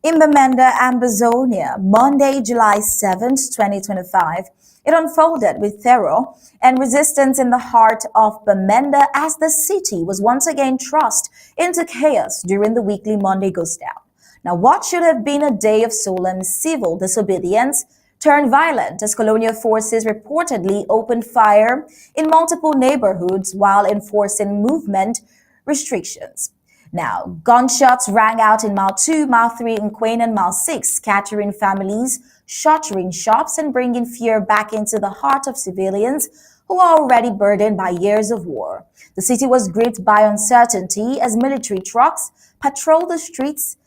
In Bamenda, Ambazonia, Monday, July 7th, 2025, it unfolded with terror and resistance in the heart of Bamenda as the city was once again thrust into chaos during the weekly Monday ghost down. Now, what should have been a day of solemn civil disobedience turned violent as colonial forces reportedly opened fire in multiple neighborhoods while enforcing movement restrictions. Now, gunshots rang out in Mile 2, Mile 3, and Queen and Mile 6, scattering families, shattering shops, and bringing fear back into the heart of civilians who are already burdened by years of war. The city was gripped by uncertainty as military trucks patrolled the streets,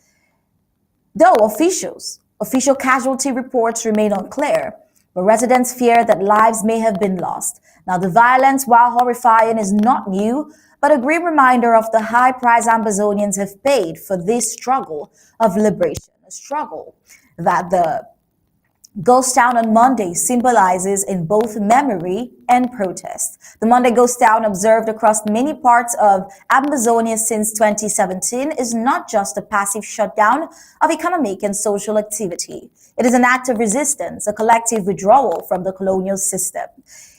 though official casualty reports remain unclear, but residents fear that lives may have been lost. Now, the violence, while horrifying, is not new, but a grim reminder of the high price Ambazonians have paid for this struggle of liberation, a struggle that the Ghost Town on Monday symbolizes in both memory and protest. The Monday Ghost Town, observed across many parts of Amazonia since 2017, is not just a passive shutdown of economic and social activity. It is an act of resistance, a collective withdrawal from the colonial system.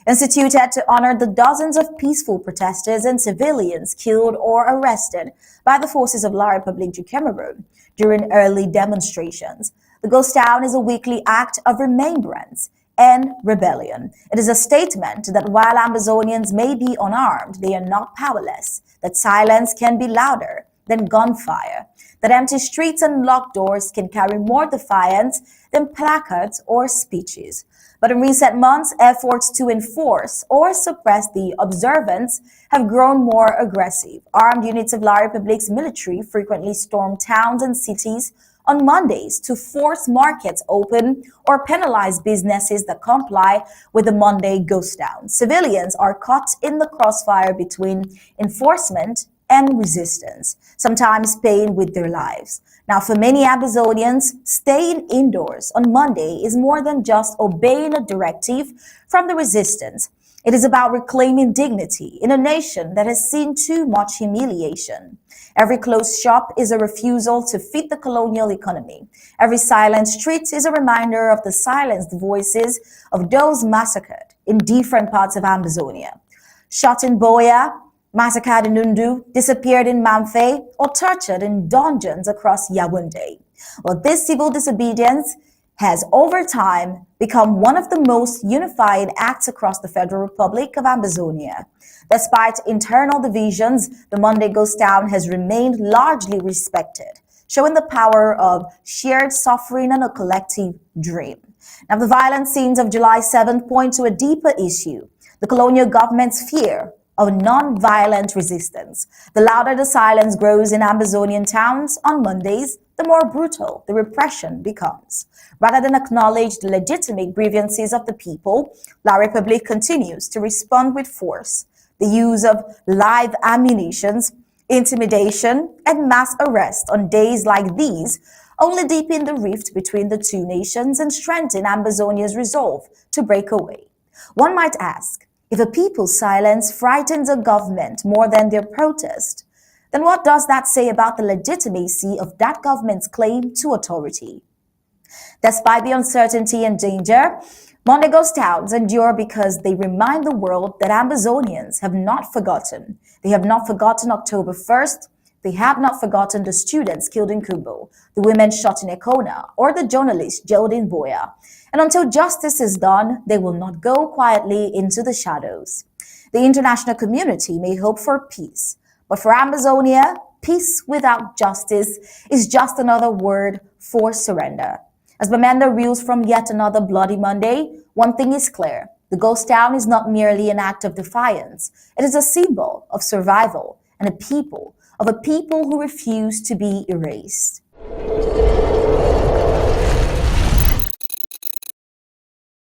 Instituted to honor the dozens of peaceful protesters and civilians killed or arrested by the forces of La République du Cameroon during early demonstrations. The Ghost Town is a weekly act of remembrance and rebellion. It is a statement that while Amazonians may be unarmed, they are not powerless, that silence can be louder than gunfire, that empty streets and locked doors can carry more defiance than placards or speeches. But in recent months, efforts to enforce or suppress the observance have grown more aggressive. Armed units of La République's military frequently storm towns and cities on Mondays to force markets open or penalize businesses that comply with the Monday ghost down. Civilians are caught in the crossfire between enforcement and resistance, sometimes paying with their lives. Now, for many Amazonians, staying indoors on Monday is more than just obeying a directive from the resistance. It is about reclaiming dignity in a nation that has seen too much humiliation. Every closed shop is a refusal to feed the colonial economy. Every silent street is a reminder of the silenced voices of those massacred in different parts of Amazonia. Shot in Boya, massacred in Nundu, disappeared in Mamfe, or tortured in dungeons across Yaoundé. Well, this civil disobedience has over time become one of the most unifying acts across the Federal Republic of Amazonia. Despite internal divisions, the Monday Ghost Town has remained largely respected, showing the power of shared suffering and a collective dream. Now, the violent scenes of July 7th point to a deeper issue, the colonial government's fear of non-violent resistance. The louder the silence grows in Amazonian towns on Mondays, the more brutal the repression becomes. Rather than acknowledge the legitimate grievances of the people, La République continues to respond with force. The use of live ammunitions, intimidation, and mass arrest on days like these only deepen the rift between the two nations and strengthen Ambazonia's resolve to break away. One might ask, if a people's silence frightens a government more than their protest, then what does that say about the legitimacy of that government's claim to authority? Despite the uncertainty and danger, Monday Ghost Towns endure because they remind the world that Amazonians have not forgotten. They have not forgotten October 1st. They have not forgotten the students killed in Kubo, the women shot in Ekona, or the journalists jailed in Boya. And until justice is done, they will not go quietly into the shadows. The international community may hope for peace, but for Amazonia, peace without justice is just another word for surrender. As Bamenda reels from yet another Bloody Monday, one thing is clear. The Ghost Town is not merely an act of defiance. It is a symbol of survival and a people who refuse to be erased.